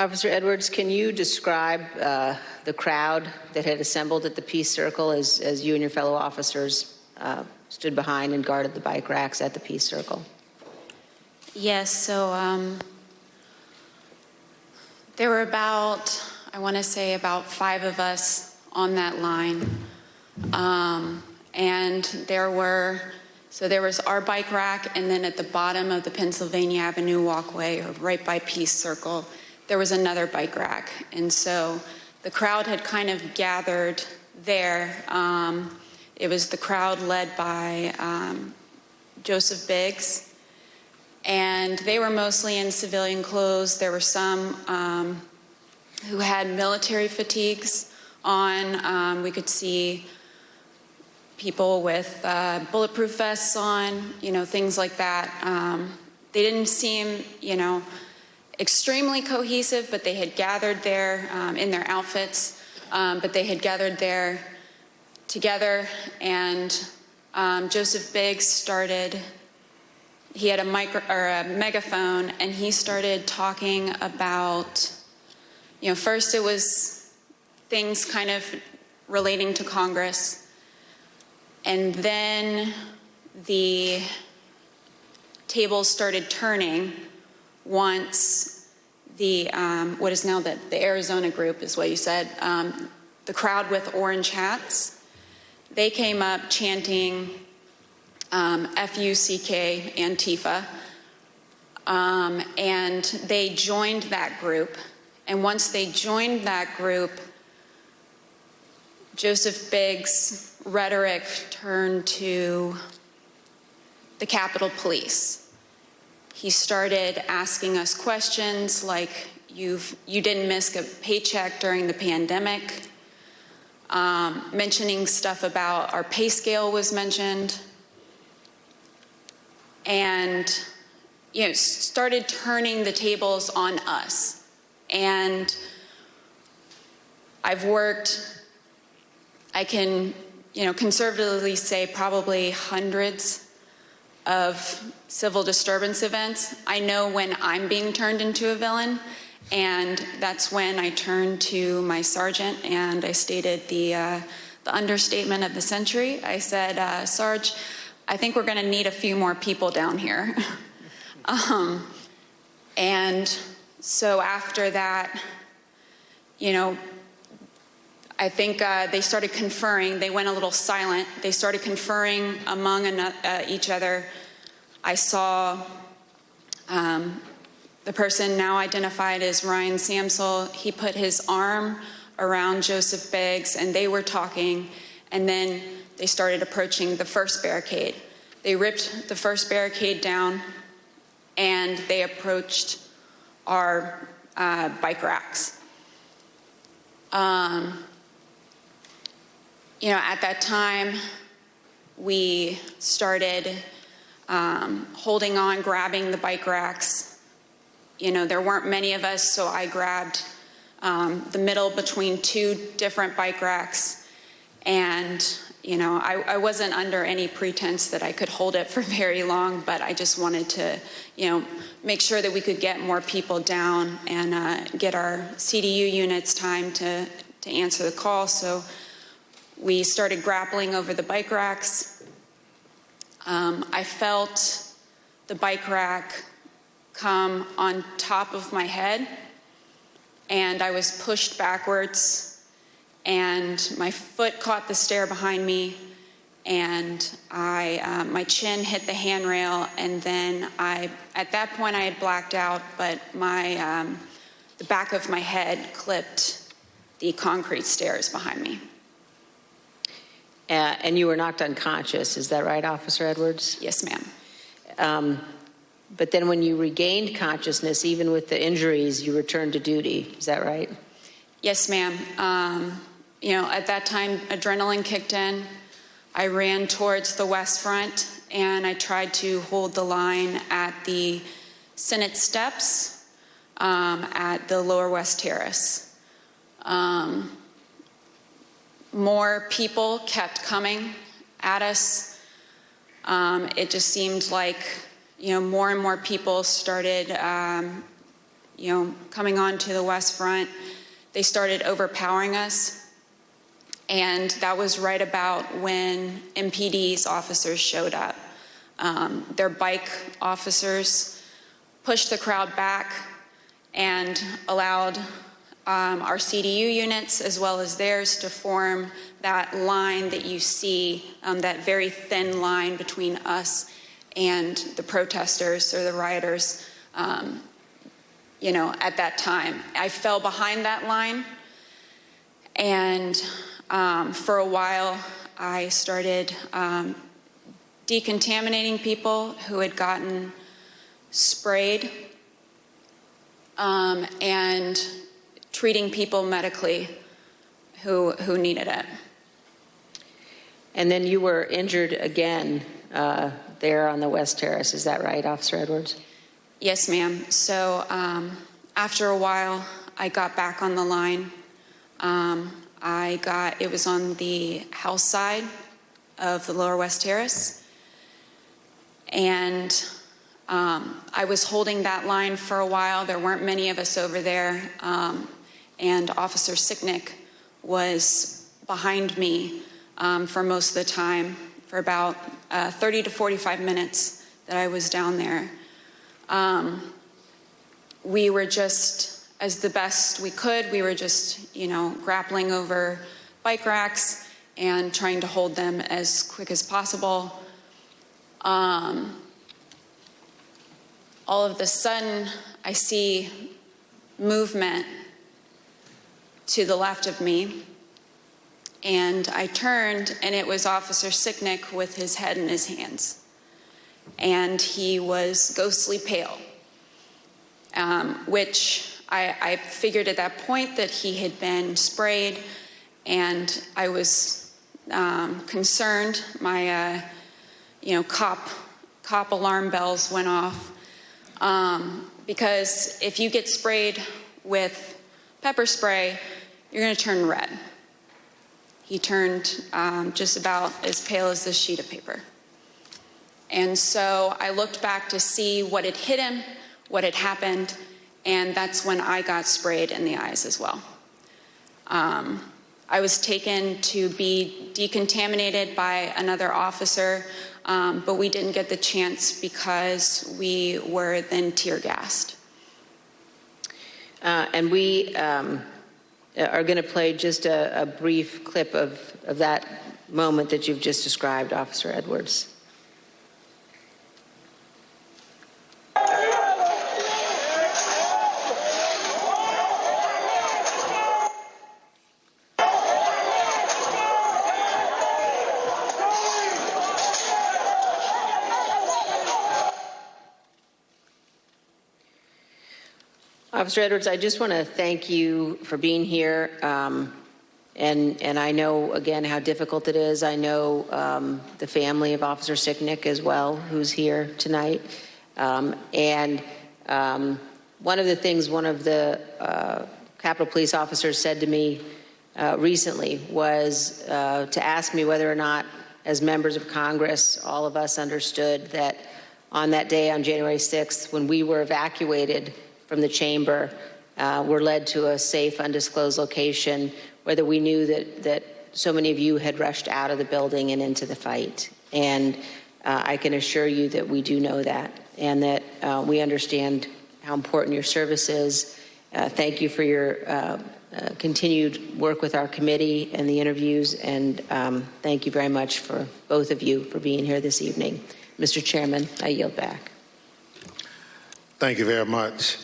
Officer Edwards, can you describe the crowd that had assembled at the Peace Circle as you and your fellow officers stood behind and guarded the bike racks at the Peace Circle? Yes, so there were about, I want to say about 5 of us on that line. And there was our bike rack, and then at the bottom of the Pennsylvania Avenue walkway, or right by Peace Circle, there was another bike rack. And so the crowd had kind of gathered there. It was the crowd led by Joseph Biggs, and they were mostly in civilian clothes. There were some who had military fatigues on. We could see people with bulletproof vests on, things like that. They didn't seem, extremely cohesive, but they had gathered there in their outfits, but they had gathered there together, and Joseph Biggs started, he had a megaphone, and he started talking about, first it was things kind of relating to Congress, and then the tables started turning once the, what is now the Arizona group is what you said, the crowd with orange hats, they came up chanting F-U-C-K, Antifa, and they joined that group. And once they joined that group, Joseph Biggs' rhetoric turned to the Capitol Police. He started asking us questions like, you didn't miss a paycheck during the pandemic, mentioning stuff about our pay scale was mentioned, and started turning the tables on us. And I've worked, I can conservatively say probably hundreds of civil disturbance events. I know when I'm being turned into a villain, and that's when I turned to my sergeant and I stated the understatement of the century. I said, Sarge, I think we're going to need a few more people down here. And so after that, I think they started conferring. They went a little silent. They started conferring among each other. I saw the person now identified as Ryan Samsel. He put his arm around Joseph Biggs, and they were talking, and then they started approaching the first barricade. They ripped the first barricade down, and they approached our bike racks. At that time, we started holding on, grabbing the bike racks. There weren't many of us, so I grabbed the middle between 2 different bike racks. And, I wasn't under any pretense that I could hold it for very long, but I just wanted to, make sure that we could get more people down and get our CDU units time to answer the call. So we started grappling over the bike racks. I felt the bike rack come on top of my head, and I was pushed backwards, and my foot caught the stair behind me, and my chin hit the handrail, and then at that point I had blacked out, but the back of my head clipped the concrete stairs behind me. And you were knocked unconscious, is that right, Officer Edwards? Yes, ma'am. But then when you regained consciousness, even with the injuries, you returned to duty, is that right? Yes, ma'am. At that time, adrenaline kicked in. I ran towards the West Front, and I tried to hold the line at the Senate steps at the Lower West Terrace. More people kept coming at us. It just seemed like, more and more people started coming onto the West Front, they started overpowering us. And that was right about when MPD's officers showed up. Their bike officers pushed the crowd back and allowed our CDU units as well as theirs to form that line that you see, that very thin line between us and the protesters or the rioters, at that time. I fell behind that line, and for a while I started decontaminating people who had gotten sprayed and treating people medically who needed it. And then you were injured again there on the West Terrace. Is that right, Officer Edwards? Yes, ma'am. So after a while, I got back on the line. It was on the house side of the Lower West Terrace. And I was holding that line for a while. There weren't many of us over there. And Officer Sicknick was behind me for most of the time, for about 30 to 45 minutes that I was down there. We were just, as the best we could, we were just, grappling over bike racks and trying to hold them as quick as possible. All of a sudden, I see movement to the left of me, and I turned, and it was Officer Sicknick with his head in his hands. And he was ghostly pale, which I figured at that point that he had been sprayed, and I was concerned. My, cop alarm bells went off, because if you get sprayed with pepper spray, you're going to turn red. He turned just about as pale as this sheet of paper. And so I looked back to see what had hit him, what had happened, and that's when I got sprayed in the eyes as well. I was taken to be decontaminated by another officer, but we didn't get the chance because we were then tear gassed. And we are going to play just a brief clip of that moment that you've just described, Officer Edwards. Officer Edwards, I just want to thank you for being here. And I know, again, how difficult it is. I know the family of Officer Sicknick as well, who's here tonight. One of the things one of the Capitol Police officers said to me recently was to ask me whether or not, as members of Congress, all of us understood that on that day, on January 6th, when we were evacuated from the chamber, were led to a safe, undisclosed location, whether we knew that so many of you had rushed out of the building and into the fight. And I can assure you that we do know that, and that we understand how important your service is. Thank you for your continued work with our committee and the interviews, and thank you very much for both of you for being here this evening. Mr. Chairman, I yield back. Thank you very much.